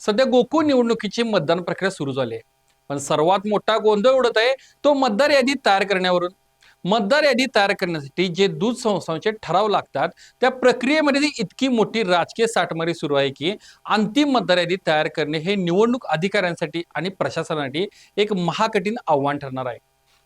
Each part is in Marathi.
सध्या गोकुळ निवडणुकीची मतदान प्रक्रिया सुरू झाली आहे. पण सर्वात मोठा गोंधळ उडत आहे तो मतदार यादी तयार करण्यावरून. मतदार यादी तयार करण्यासाठी जे दूध संस्थांचे ठराव लागतात त्या प्रक्रियेमध्ये ती इतकी मोठी राजकीय साठमारी सुरू आहे की अंतिम मतदार यादी तयार करणे हे निवडणूक अधिकाऱ्यांसाठी आणि प्रशासनासाठी एक महाकठीण आव्हान ठरणार आहे.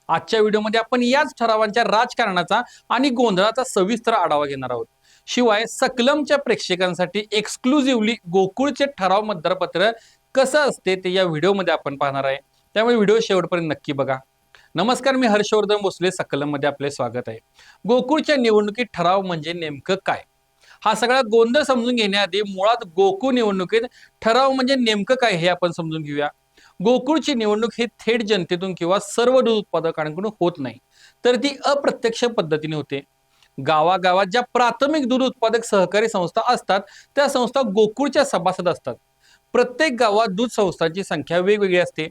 आजच्या व्हिडिओमध्ये आपण याच ठरावांच्या राजकारणाचा आणि गोंधळाचा सविस्तर आढावा घेणार आहोत. शिवाय सकलमच्या प्रेक्षकांसाठी एक्सक्लुझिव्हली गोकुळचे ठराव मतदारपत्र कसं असते ते या व्हिडिओमध्ये आपण पाहणार आहे. त्यामुळे व्हिडिओ शेवटपर्यंत नक्की बघा. नमस्कार, मी हर्षवर्धन भोसले, सकलम मध्ये आपले स्वागत आहे. गोकुळच्या निवडणुकीत ठराव म्हणजे नेमकं काय, हा सगळा गोंधळ समजून घेण्याआधी मुळात गोकुळ निवडणुकीत ठराव म्हणजे नेमकं काय हे आपण समजून घेऊया. गोकुळची निवडणूक ही थेट जनतेतून किंवा सर्व दूध उत्पादकांकडून होत नाही, तर ती अप्रत्यक्ष पद्धतीने होते. गावागावात ज्या प्राथमिक दूध उत्पादक सहकारी संस्था असतात त्या संस्था गोकुळच्या सभासद असतात. प्रत्येक गावात दूध संस्थांची संख्या वेगवेगळी असते.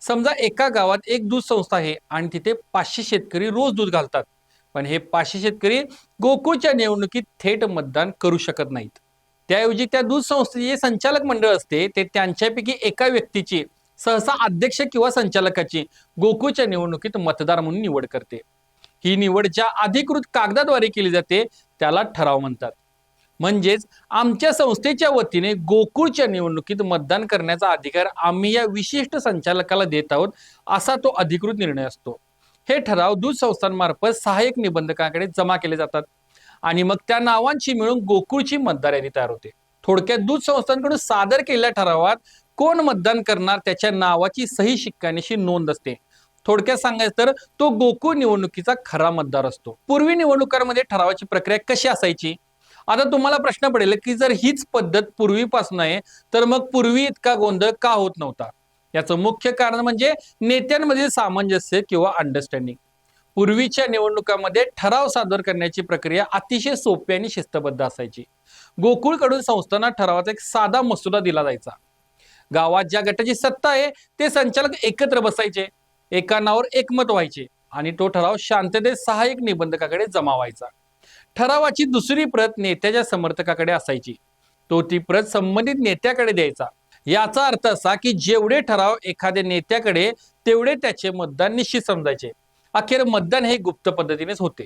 समजा एका गावात एक दूध संस्था आहे आणि तिथे 500 शेतकरी रोज दूध घालतात, पण हे 500 शेतकरी गोकुळच्या निवडणुकीत थेट मतदान करू शकत नाहीत. त्याऐवजी त्या दूध संस्थेचे जे संचालक मंडळ असते ते त्यांच्यापैकी एका व्यक्तीची, सहसा अध्यक्ष किंवा संचालकाची, गोकुळच्या निवडणुकीत मतदार म्हणून निवड करते. ही निवड ज्या अधिकृत कागदाद्वारे केली जाते त्याला ठराव म्हणतात. म्हणजेच आमच्या संस्थेच्या वतीने गोकुळच्या निवडणुकीत मतदान करण्याचा अधिकार आम्ही या विशिष्ट संचालकाला देत आहोत, असा तो अधिकृत निर्णय असतो. हे ठराव दूध संस्थांमार्फत सहाय्यक निबंधकांकडे जमा केले जातात आणि मग त्या नावांची मिळून गोकुळची मतदार यादी तयार होते. थोडक्यात दूध संस्थांकडून सादर केलेल्या ठरावात कोण मतदान करणार त्याच्या नावाची सही शिक्क्यानिशी नोंद असते. थोडक्यात सांगायचं तर तो गोकुळ निवडणुकीचा खरा मतदार असतो. पूर्वी निवडणुकांमध्ये ठरावाची प्रक्रिया कशी असायची? आता तुम्हाला प्रश्न पडेल की जर हीच पद्धत पूर्वीपासून आहे तर मग पूर्वी इतका गोंधळ का होत नव्हता? याचं मुख्य कारण म्हणजे नेत्यांमधील सामंजस्य किंवा अंडरस्टँडिंग. पूर्वीच्या निवडणुकांमध्ये ठराव सादर करण्याची प्रक्रिया अतिशय सोपी आणि शिस्तबद्ध असायची. गोकुळकडून संस्थांना ठरावाचा एक साधा मसुदा दिला जायचा. गावात ज्या गटाची सत्ता आहे ते संचालक एकत्र बसायचे, एका नावावर एकमत व्हायचे आणि तो ठराव शांततेत सहाय्यक निबंधकाकडे जमा व्हायचा. ठरावाची दुसरी प्रत नेत्याच्या समर्थकाकडे असायची, तो ती प्रत संबंधित नेत्याकडे द्यायचा. याचा अर्थ असा की जेवढे ठराव एखाद्या नेत्याकडे तेवढे त्याचे मतदान निश्चित समजायचे. अखेर मतदान हे गुप्त पद्धतीनेच होते.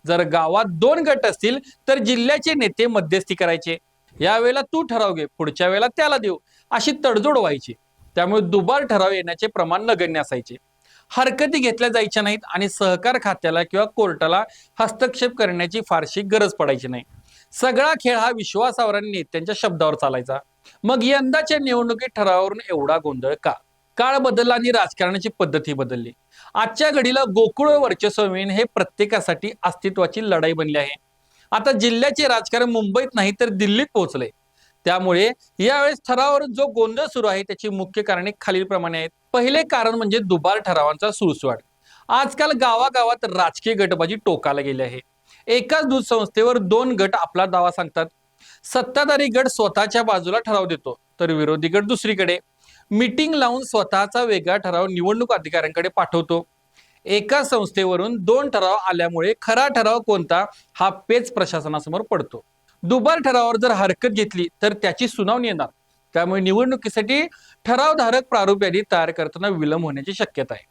जर गावात 2 गट असतील तर जिल्ह्याचे नेते मध्यस्थी करायचे. यावेळेला तू ठराव घे, पुढच्या वेळेला त्याला देऊ, अशी तडजोड व्हायची. त्यामुळे दुबार ठराव येण्याचे प्रमाण नगण्य असायचे. हरकती घेतल्या जायच्या नाहीत आणि सहकार खात्याला किंवा कोर्टाला हस्तक्षेप करण्याची फारशी गरज पडायची नाही. सगळा खेळ हा विश्वासावर आणि नेत्यांच्या शब्दावर चालायचा. मग यंदाच्या निवडणुकीत ठरावावरून एवढा गोंधळ का? काळ बदलला आणि राजकारणाची पद्धती बदलली. आजच्या घडीला गोकुळ वर्चस्व मिळणे हे प्रत्येकासाठी अस्तित्वाची लढाई बनली आहे. आता जिल्ह्याचे राजकारण मुंबईत नाही तर दिल्लीत पोहोचले. त्यामुळे यावेळेस ठरावावर जो गोंधळ सुरू आहे त्याची मुख्य कारणे खालीलप्रमाणे आहेत. पहिले कारण म्हणजे दुबार ठरावांचा सुळसुळाट. आजकाल गावागावात राजकीय गटबाजी टोकाला गेली आहे. एकाच दूध संस्थेवर 2 गट आपला दावा सांगतात. सत्ताधारी गट स्वतःच्या बाजूला ठराव देतो तर विरोधी गट दुसरीकडे मीटिंग लावून स्वतःचा वेगळा ठराव निवडणूक अधिकाऱ्यांकडे पाठवतो. एका संस्थेवरून 2 ठराव आल्यामुळे खरा ठराव कोणता हा पेच प्रशासनासमोर पडतो. दुबार ठरावावर जर हरकत घेतली तर त्याची सुनावणी येणार. त्यामुळे निवडणुकीसाठी ठरावधारक प्रारूप यादी तयार करताना विलंब होण्याची शक्यता आहे.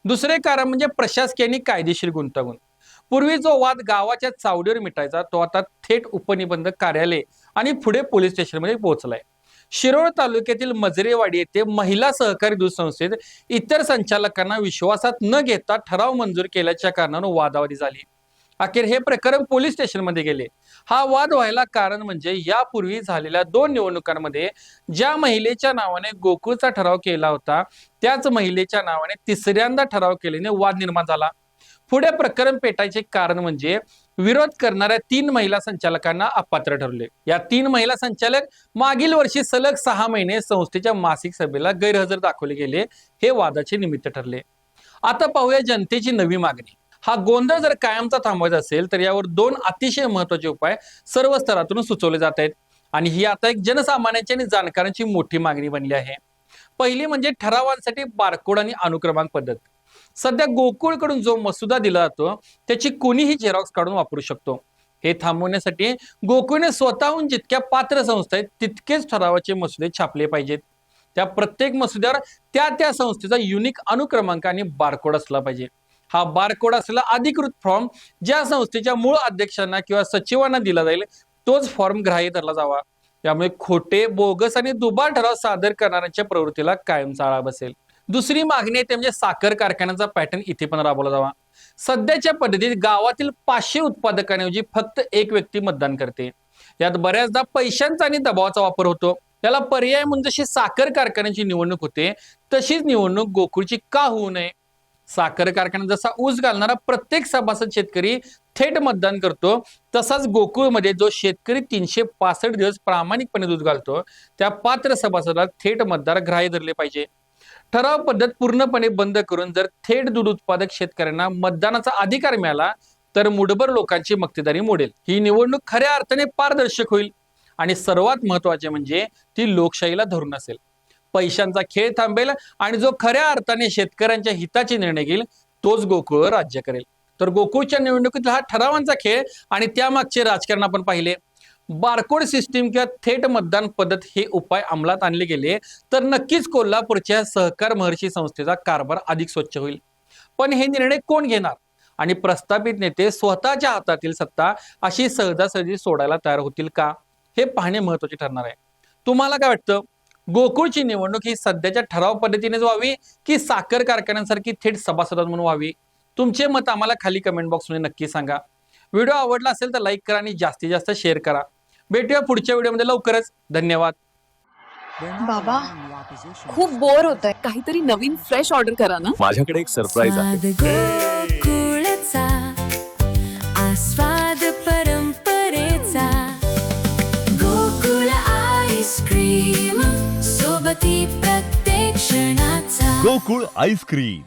दुसरे कारण म्हणजे प्रशासकीय आणि कायदेशीर गुंतागुंत. पूर्वी जो वाद गावाच्या चावडीवर मिटायचा तो आता थेट उपनिबंधक कार्यालय आणि पुढे पोलीस स्टेशनमध्ये पोहोचलाय. शिरोळ तालुक्यातील मजरेवाडी येथे महिला सहकारी दूध संस्थेत इतर संचालकांना विश्वासात न घेता ठराव मंजूर केल्याच्या कारणाने वादावादी झाली. अखेर हे प्रकरण पोलीस स्टेशनमध्ये गेले. हा वाद व्हायला कारण म्हणजे यापूर्वी झालेल्या 2 निवडणुकांमध्ये ज्या महिलेच्या नावाने गोकुळचा ठराव केला होता त्याच महिलेच्या नावाने तिसऱ्यांदा ठराव केल्याने वाद निर्माण झाला. पुढे प्रकरण पेटायचे कारण म्हणजे विरोध करणाऱ्या 3 महिला संचालकांना अपात्र ठरले. या 3 महिला संचालक मागील वर्षी सलग 6 महिने संस्थेच्या मासिक सभेला गैरहजर दाखवले गेले. हे वादाचे निमित्त ठरले. आता पाहूया जनतेची नवी मागणी. हा गोंधळ जर कायमचा थांबवायचा असेल तर यावर 2 अतिशय महत्वाचे उपाय सर्व स्तरातून सुचवले जात आहेत आणि ही आता एक जनसामान्यांची आणि जाणकारांची मोठी मागणी बनली आहे. पहिली म्हणजे ठरावांसाठी बारकोड आणि अनुक्रमांक पद्धत. सध्या गोकुळकडून जो मसुदा दिला जातो त्याची कोणीही झेरॉक्स काढून वापरू शकतो. हे थांबवण्यासाठी गोकुळने स्वतःहून जितक्या पात्र संस्था आहेत तितकेच ठरावाचे मसुदे छापले पाहिजेत. त्या प्रत्येक मसुद्यावर त्या संस्थेचा युनिक अनुक्रमांक आणि बारकोड असला पाहिजे. हा बारकोड असलेला अधिकृत फॉर्म ज्या संस्थेच्या मूळ अध्यक्षांना किंवा सचिवांना दिला जाईल तोच फॉर्म ग्राह्य धरला जावा. त्यामुळे खोटे, बोगस आणि दुबार ठराव सादर करणाऱ्यांच्या प्रवृत्तीला कायमचा आळा बसेल. दुसरी मागणी आहे ते म्हणजे साखर कारखान्याचा पॅटर्न इथे पण राबवला जावा. सध्याच्या पद्धतीत गावातील 500 उत्पादकांऐवजी फक्त एक व्यक्ती मतदान करते. यात बऱ्याचदा पैशांचा आणि दबावाचा वापर होतो. त्याला पर्याय म्हणून जशी साखर कारखान्याची निवडणूक होते तशीच निवडणूक गोकुळची का होऊ नये. साखर कारखान्यात जसा ऊस घालणारा प्रत्येक सभासद शेतकरी थेट मतदान करतो तसाच गोकुळमध्ये जो शेतकरी 365 दिवस प्रामाणिकपणे दूध घालतो त्या पात्र सभासदाला थेट मतदार ग्राह्य धरले पाहिजे. ठराव पद्धत पूर्णपणे बंद करून जर थेट दूध उत्पादक शेतकऱ्यांना मतदानाचा अधिकार मिळाला तर मुठभर लोकांची मक्तेदारी मोडेल. ही निवडणूक खऱ्या अर्थाने पारदर्शक होईल आणि सर्वात महत्वाचे म्हणजे ती लोकशाहीला धरून असेल. पैशांचा खेळ थांबेल आणि जो खऱ्या अर्थाने शेतकऱ्यांच्या हिताचे निर्णय घेईल तोच गोकुळ राज्य करेल. तर गोकुळच्या निवडणुकीत हा ठरावांचा खेळ आणि त्यामागचे राजकारण आपण पाहिले. बारकोड सिस्टीम किंवा थेट मतदान पद्धत हे उपाय अंमलात आणले गेले तर नक्कीच कोल्हापूरच्या सहकार महर्षी संस्थेचा कारभार अधिक स्वच्छ होईल. पण हे निर्णय कोण घेणार आणि प्रस्थापित नेते स्वतःच्या हातातील सत्ता अशी सहजासहजी सोडायला तयार होतील का हे पाहणे महत्वाचे ठरणार आहे. तुम्हाला काय वाटतं, गोकुळची निवडणूक ही सध्याच्या ठराव पद्धतीनेच व्हावी की साखर कारखान्यांसारखी थेट सभासदात म्हणून व्हावी? तुमचे मत आम्हाला खाली कमेंट बॉक्समध्ये नक्की सांगा. व्हिडिओ आवडला असेल तर लाईक करा आणि जास्तीत जास्त शेअर करा. भेटूया पुढच्या व्हिडिओमध्ये लवकरच. धन्यवाद. बाबा खूप बोर होतंय, काहीतरी नवीन फ्रेश ऑर्डर करा ना. माझ्याकडे एक सरप्राईज आहे. गोकुळचा आस्वाद परंपरेचा गोकुळ आईस्क्रीम सोबती प्रत्येक क्षणाचा गोकुळ आईस्क्रीम.